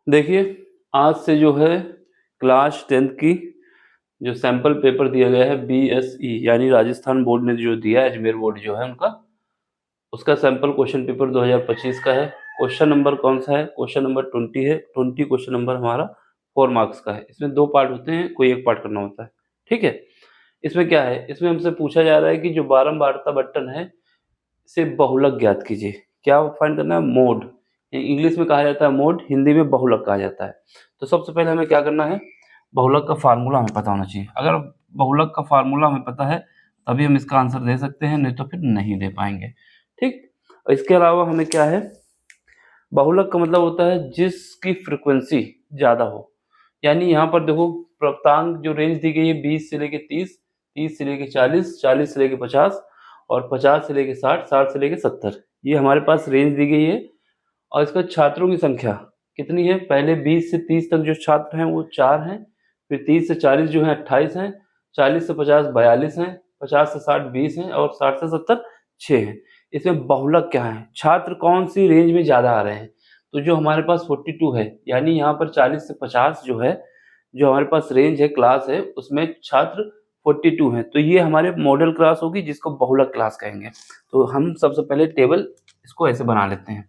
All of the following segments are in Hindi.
देखिए, आज से जो है क्लास 10th की जो सैंपल पेपर दिया गया है बीएसई यानी राजस्थान बोर्ड ने जो दिया है, अजमेर बोर्ड जो है उनका, उसका सैंपल क्वेश्चन पेपर 2025 का है। क्वेश्चन नंबर कौन-सा है? क्वेश्चन नंबर 20 है। 20 क्वेश्चन नंबर हमारा 4 मार्क्स का है। इसमें 2 पार्ट होते हैं, कोई 1 पार्ट करना होता है। ठीक है? इसमें क्या है? इसमें हमसे पूछा जा रहा है कि जो बारंबारता बटन है, इसे बहुलक ज्ञात कीजिए। क्या फाइंड करना है? मोड। इंग्लिश में कहा जाता है मोड, हिंदी में बहुलक कहा जाता है। तो सबसे पहले हमें क्या करना है? बहुलक का फ़ॉर्मूला हमें पता होना चाहिए। अगर बहुलक का फ़ॉर्मूला हमें पता है, तभी हम इसका आंसर दे सकते हैं, नहीं तो फिर नहीं दे पाएँगे। ठीक? और इसके अलावा हमें क्या है? बहुलक का मतलब होता है जिसकी फ्रीक्वेंसी ज़्यादा हो। यानी यहाँ पर देखो प्राप्तांक जो रेंज दी गई है 20 से लेके 30, 30 से लेके 40, 40 से लेके 50 और 50 से लेके 60, 60 से लेके 70। ये हमारे पास रेंज दी गई है और इसका छात्रों की संख्या कितनी है? पहले 20 से 30 तक जो छात्र हैं वो 4 हैं, फिर 30 से 40 जो हैं 28 हैं, 40 से 50 42 हैं, 50 से 60 20 हैं और 60 से 70 6 हैं। इसमें बहुलक क्या है? छात्र कौन-सी रेंज में ज़्यादा आ रहे हैं? तो जो हमारे पास 42 है, यानी यहाँ पर 40 से 50 जो है, जो हमारे पास रेंज है, क्लास है, उसमें छात्र 42 हैं। तो ये हमारे मॉडल क्लास होगी जिसको बहुलक क्लास कहेंगे। तो हम सबसे पहले टेबल इसको ऐसे बना लेते हैं।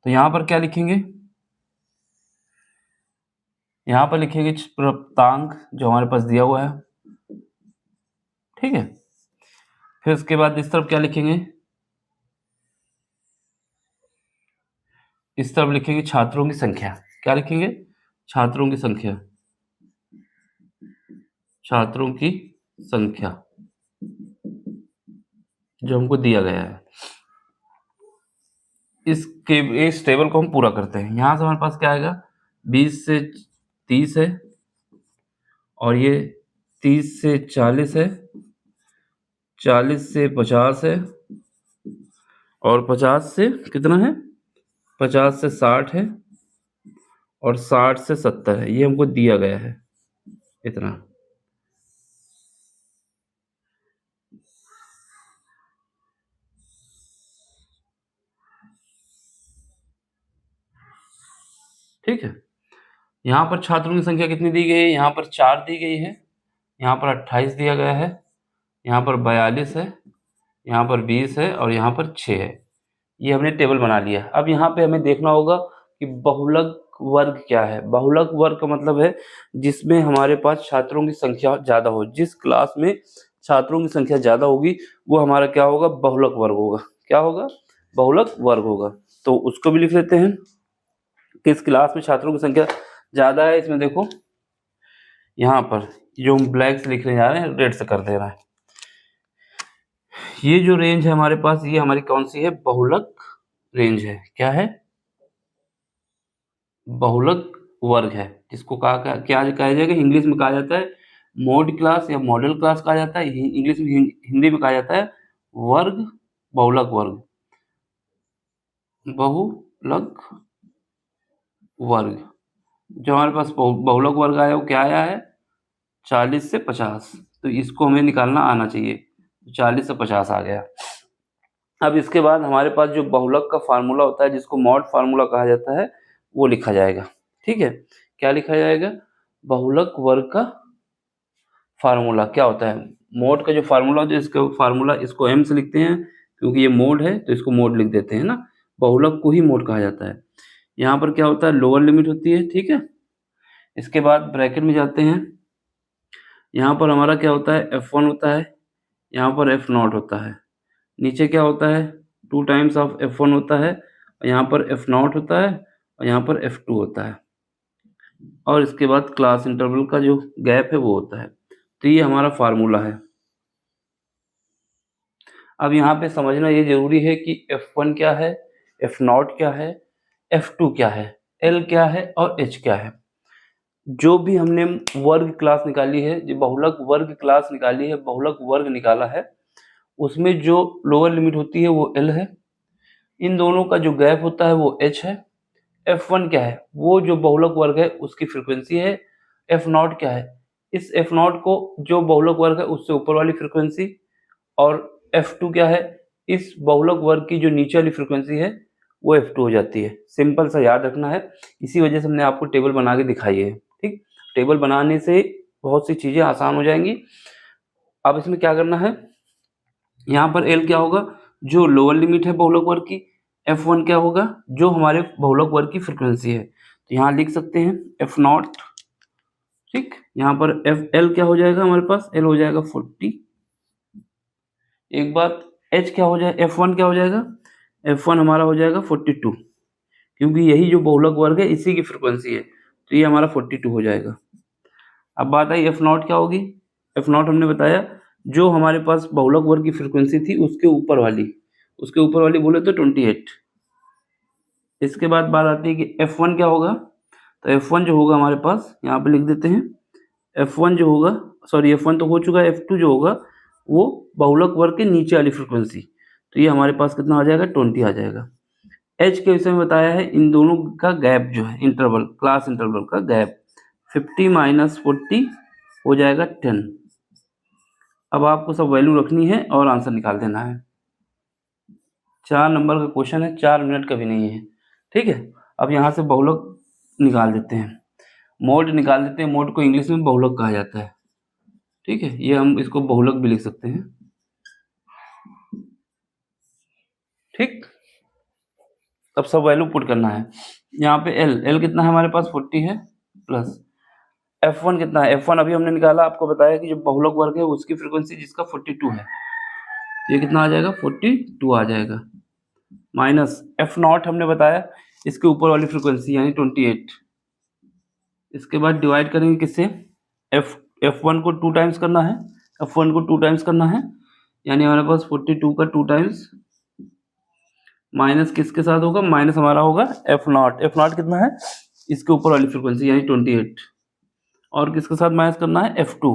तो यहाँ पर क्या लिखेंगे? यहाँ पर लिखेंगे प्राप्तांक जो हमारे पास दिया हुआ है। ठीक है? फिर उसके बाद इस तरफ क्या लिखेंगे? इस तरफ लिखेंगे छात्रों की संख्या। क्या लिखेंगे? छात्रों की संख्या। छात्रों की संख्या जो हमको दिया गया है। इस टेबल को हम पूरा करते हैं। यहाँ से हमारे पास क्या आएगा? 20 से 30 है और ये 30 से 40 है, 40 से 50 है और 50 से कितना है? 50 से 60 है और 60 से 70 है। ये हमको दिया गया है इतना। ठीक है? यहाँ पर छात्रों की संख्या कितनी दी गई है? यहाँ पर 4 दी गई है, यहाँ पर 28 दिया गया है, यहाँ पर 42 है, यहाँ पर 20 है और यहाँ पर 6 है। ये हमने टेबल बना लिया। अब यहाँ पे हमें देखना होगा कि बहुलक वर्ग क्या है? बहुलक वर्ग का मतलब है जिसमें हमारे पास छात्रों की संख्या ज़्यादा हो। जिस क्लास में छात्रों की संख्या ज़्यादा होगी, वो हमारा क्या होगा? बहुलक वर्ग होगा। क्या होगा? बहुलक वर्ग होगा। तो उसको भी लिख लेते हैं। किस क्लास में छात्रों की संख्या ज़्यादा है? इसमें देखो, यहाँ पर जो हम ब्लैक से लिखने जा रहे हैं, रेड से कर दे रहा है। ये जो रेंज है हमारे पास, ये हमारी कौन सी है? बहुलक रेंज है। क्या है? बहुलक वर्ग है। इसको क्या कहा जाएगा? इंग्लिश में कहा जाता है मोड क्लास या मॉडल क्लास कहा जाता है। इंग्लिश में हिंदी में कहा जाता है वर्ग, बहुलक वर्ग, बहुलक वर्ग। जो हमारे पास बहुलक वर्ग आया वो क्या आया है? 40 से 50। तो इसको हमें निकालना आना चाहिए। 40 से 50 आ गया। अब इसके बाद हमारे पास जो बहुलक का फार्मूला होता है, जिसको मॉड फार्मूला कहा जाता है, वो लिखा जाएगा। ठीक है? क्या लिखा जाएगा? बहुलक वर्ग का फार्मूला क्या होता है? मोड का जो फार्मूला होता है, इसका फार्मूला इसको एम से लिखते हैं क्योंकि ये मोड है, तो इसको मोड लिख देते हैं ना। बहुलक को ही मोड कहा जाता है। यहाँ पर क्या होता है? लोअर लिमिट होती है। ठीक है? इसके बाद ब्रैकेट में जाते हैं। यहाँ पर हमारा क्या होता है? F1 होता है, यहाँ पर F0 होता है। नीचे क्या होता है? 2 टाइम्स ऑफ F1 होता है और यहाँ पर F0 होता है और यहाँ पर F2 होता है और इसके बाद क्लास इंटरवल का जो गैप है वो होता है। तो ये हमारा फार्मूला है। अब यहाँ पे समझना ये ज़रूरी है कि F1 क्या है, F0 क्या है, F2 क्या है, L क्या है और H क्या है। जो भी हमने वर्ग क्लास निकाली है, जो बहुलक वर्ग क्लास निकाली है, बहुलक वर्ग निकाला है, उसमें जो लोअर लिमिट होती है वो L है। इन दोनों का जो गैप होता है वो H है। F1 क्या है? वो जो बहुलक वर्ग है उसकी फ्रीक्वेंसी है। F0 क्या है? इस F0 को जो बहुलक वर्ग है उससे ऊपर वाली फ्रीक्वेंसी और F2 क्या है? इस बहुलक वर्ग की जो नीचे वाली फ्रीक्वेंसी है वो F2 हो जाती है। सिंपल सा याद रखना है, इसी वजह से हमने आपको टेबल बना के दिखाई है। ठीक, टेबल बनाने से बहुत सी चीज़ें आसान हो जाएंगी। अब इसमें क्या करना है, यहाँ पर L क्या होगा, जो लोअर लिमिट है बहुलक वर्ग की। F1 क्या होगा, जो हमारे बहुलक वर्ग की फ्रीक्वेंसी है। तो यहाँ लिख सकते हैं F0। ठीक, यहाँ पर L क्या हो जाएगा हमारे पास, L हो जाएगा 40। एक बात, H क्या हो जाएगा, F1 क्या हो जाएगा, F1 हमारा हो जाएगा 42, क्योंकि यही जो बहुलक वर्ग है इसी की फ्रीक्वेंसी है, तो ये हमारा 42 हो जाएगा। अब बात आई F0 क्या होगी। F0 हमने बताया जो हमारे पास बहुलक वर्ग की फ्रीक्वेंसी थी उसके ऊपर वाली बोले तो 28। इसके बाद बात आती है कि F1 क्या होगा, तो F1 जो होगा हमारे पास यहाँ पे लिख देते हैं। F1 जो होगा, सॉरी F1 तो हो चुका है, F2 जो होगा वो बहुलक वर्ग के नीचे वाली फ्रीक्वेंसी, तो ये हमारे पास कितना आ जाएगा, 20 आ जाएगा। H के विषय में बताया है, इन दोनों का गैप जो है इंटरवल, क्लास इंटरवल का गैप 50 माइनस 40 हो जाएगा 10। अब आपको सब वैल्यू रखनी है और आंसर निकाल देना है। 4 नंबर का क्वेश्चन है, 4 मिनट का भी नहीं है। ठीक है, अब यहाँ से बहुलक निकाल देते हैं, मोड निकाल देते हैं। मोड को इंग्लिश में बहुलक कहा जाता है। ठीक है, ये हम इसको बहुलक भी लिख सकते हैं। ठीक, अब सब वैल्यू पुट करना है। यहाँ पे L कितना है हमारे पास, 40 है, प्लस F1 कितना है, F1 अभी हमने निकाला, आपको बताया कि जो बहुलक वर्ग है उसकी फ्रीक्वेंसी जिसका 42 है, तो ये कितना आ जाएगा, 42 आ जाएगा, माइनस F0 हमने बताया इसके ऊपर वाली फ्रीक्वेंसी यानी 28। इसके बाद डिवाइड करेंगे किससे, F1 को 2 टाइम्स करना है, F1 को 2 टाइम्स करना है, यानी हमारे पास 42 का 2 टाइम्स, माइनस किसके साथ होगा, माइनस हमारा होगा F0 कितना है, इसके ऊपर वाली फ्रीक्वेंसी यानी 28, और किसके साथ माइनस करना है, F2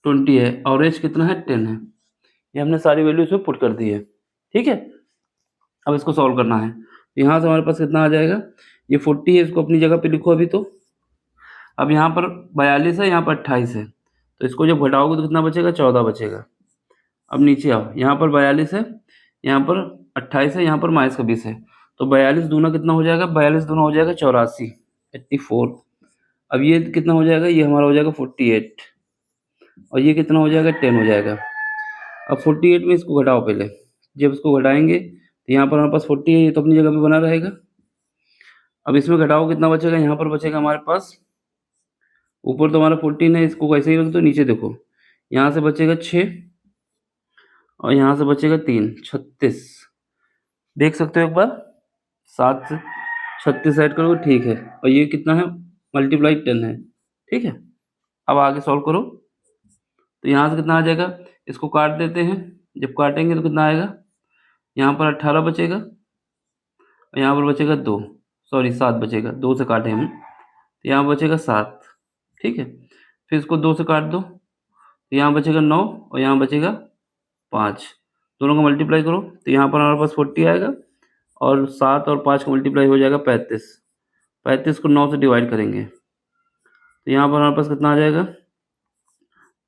20 है, और H कितना है, 10 है। ये हमने सारी वैल्यू इसमें पुट कर दी है। ठीक है, अब इसको सॉल्व करना है। यहाँ से हमारे पास कितना आ जाएगा, ये 40 है, इसको अपनी जगह पे लिखो अभी। तो अब यहाँ पर 42 है, यहाँ पर 28 है, तो इसको जब घटाओगे तो कितना बचेगा, 14 बचेगा। अब नीचे आओ, यहाँ पर 42 है, यहाँ पर 28 है, यहाँ पर माइनस का 20 है, तो 42 दूना कितना हो जाएगा, 42 दूना हो जाएगा 84, 84। अब ये कितना हो जाएगा, ये हमारा हो जाएगा 48, और ये कितना हो जाएगा, 10 हो जाएगा। अब 48 में इसको घटाओ पहले, जब इसको घटाएंगे तो यहाँ पर हमारे पास 40 है, ये तो अपनी जगह पे बना रहेगा। अब इसमें घटाओ कितना बचेगा, यहाँ पर बचेगा हमारे पास, ऊपर तो हमारा 14 है, इसको वैसे ही रख दो, नीचे देखो यहाँ से बचेगा 6 और यहाँ से बचेगा 3, 36। देख सकते हो एक बार, 7 से 36 ऐड करोगे, ठीक है, और ये कितना है, मल्टीप्लाई 10 है। ठीक है, अब आगे सॉल्व करो, तो यहाँ से कितना आ जाएगा, इसको काट देते हैं, जब काटेंगे तो कितना आएगा, यहाँ पर 18 बचेगा और यहाँ पर बचेगा 2, सॉरी 7 बचेगा, 2 से काटे हम, तो यहाँ बचेगा 7। ठीक है, फिर इसको 2 से काट दो, तो यहाँ बचेगा 9 और यहाँ बचेगा 5, दोनों का मल्टीप्लाई करो, तो यहाँ पर हमारे पास 40 आएगा, और 7 और 5 का मल्टीप्लाई हो जाएगा 35। 35 को 9 से डिवाइड करेंगे, तो यहाँ पर हमारे पास कितना आ जाएगा,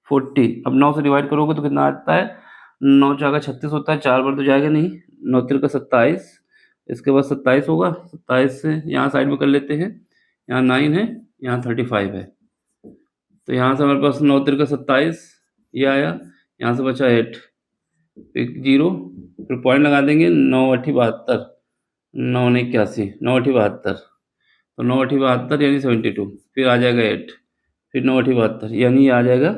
40। अब 9 से डिवाइड करोगे तो कितना आता है, 9 चार का 36 होता है, 4 बार तो जाएगा नहीं, 9 तिल का 27, इसके बाद 27 होगा, 27 से यहाँ साइड में कर लेते हैं, यहाँ 9 है, यहाँ 35 है, तो यहाँ से हमारे पास 9 तिल का 27 ये आया, यहाँ से बचा 8, एक 0, फिर पॉइंट लगा देंगे, 9 8 72, 9 9 81, 9 8 72, तो 9 8 72 यानी 72, फिर आ जाएगा 8, फिर 9 8 72 यानी आ जाएगा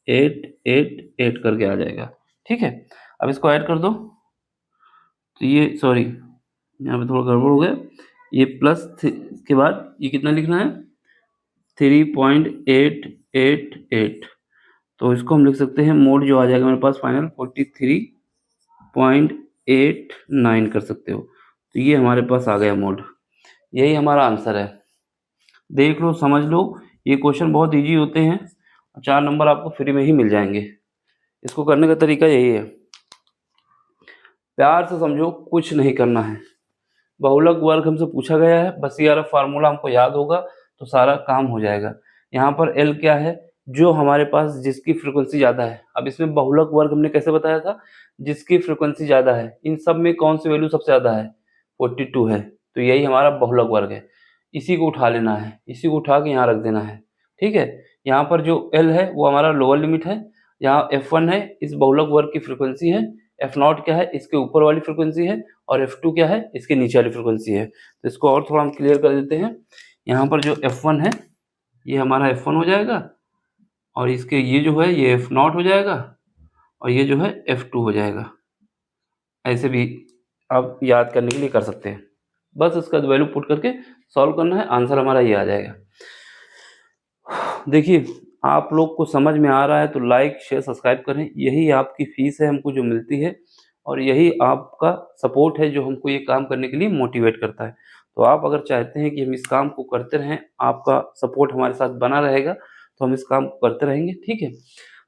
8 8 8 करके आ जाएगा। ठीक है, अब इसको ऐड कर दो, तो ये सॉरी यहाँ पे थोड़ा गड़बड़ हो गया, ये प्लस के बाद ये कितना लिखना है, 3.888, तो इसको हम लिख सकते हैं, मोड जो आ जाएगा मेरे पास फाइनल 43.89 कर सकते हो, तो ये हमारे पास आ गया मोड, यही हमारा आंसर है। देख लो, समझ लो, ये क्वेश्चन बहुत इजी होते हैं, 4 नंबर आपको फ्री में ही मिल जाएंगे। इसको करने का तरीका यही है, प्यार से समझो, कुछ नहीं करना है, बहुलक वर्ग हमसे पूछा गया है, बस ये फार्मूला हमको याद होगा तो सारा काम हो जाएगा। यहाँ पर L क्या है, जो हमारे पास जिसकी फ्रीक्वेंसी ज़्यादा है। अब इसमें बहुलक वर्ग हमने कैसे बताया था, जिसकी फ्रीक्वेंसी ज़्यादा है। इन सब में कौन सी वैल्यू सबसे ज़्यादा है, 42 है, तो यही हमारा बहुलक वर्ग है। इसी को उठा लेना है, इसी को उठा के यहाँ रख देना है, ठीक है। यहाँ पर जो L है वो हमारा लोअर लिमिट है, यहाँ F1 है इस बहुलक वर्ग की फ्रीक्वेंसी है, F0 क्या है इसके ऊपर वाली फ्रीक्वेंसी है, और F2 क्या है इसके नीचे वाली फ्रीक्वेंसी है। तो इसको और थोड़ा हम क्लियर कर देते हैं। यहाँ पर जो F1 है ये हमारा F1 हो जाएगा, और इसके ये जो है ये F0 हो जाएगा, और ये जो है F2 हो जाएगा। ऐसे भी आप याद करने के लिए कर सकते हैं। बस इसका वैल्यू पुट करके सॉल्व करना है, आंसर हमारा ये आ जाएगा। देखिए, आप लोग को समझ में आ रहा है तो लाइक, शेयर, सब्सक्राइब करें। यही आपकी फ़ीस है हमको जो मिलती है, और यही आपका सपोर्ट है जो हमको ये काम करने के लिए मोटिवेट करता है। तो आप अगर चाहते हैं कि हम इस काम को करते रहें, आपका सपोर्ट हमारे साथ बना रहेगा, तो हम इस काम को करते रहेंगे, ठीक है।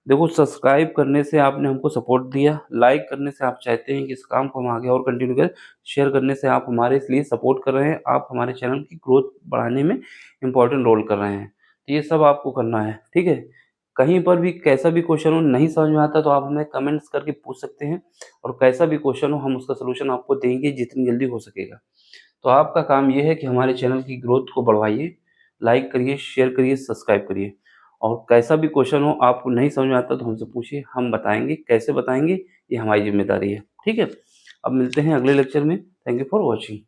देखो, सब्सक्राइब करने से आपने हमको सपोर्ट दिया, लाइक करने से आप चाहते हैं कि इस काम को हम आगे और कंटिन्यू करें, शेयर करने से आप हमारे इसलिए सपोर्ट कर रहे हैं, आप हमारे चैनल की ग्रोथ बढ़ाने में इम्पोर्टेंट रोल कर रहे हैं। तो ये सब आपको करना है, ठीक है। कहीं पर भी कैसा भी क्वेश्चन हो, नहीं समझ में आता तो आप हमें कमेंट्स करके पूछ सकते हैं, और कैसा भी क्वेश्चन हो हम उसका सलूशन आपको देंगे जितनी जल्दी हो सकेगा। तो आपका काम ये है कि हमारे चैनल की ग्रोथ को बढ़वाइए, लाइक करिए, शेयर करिए, सब्सक्राइब करिए, और कैसा भी क्वेश्चन हो आपको नहीं समझ में आता तो हमसे पूछिए, हम बताएंगे। कैसे बताएंगे ये हमारी जिम्मेदारी है, ठीक है। अब मिलते हैं अगले लेक्चर में। Thank you for watching.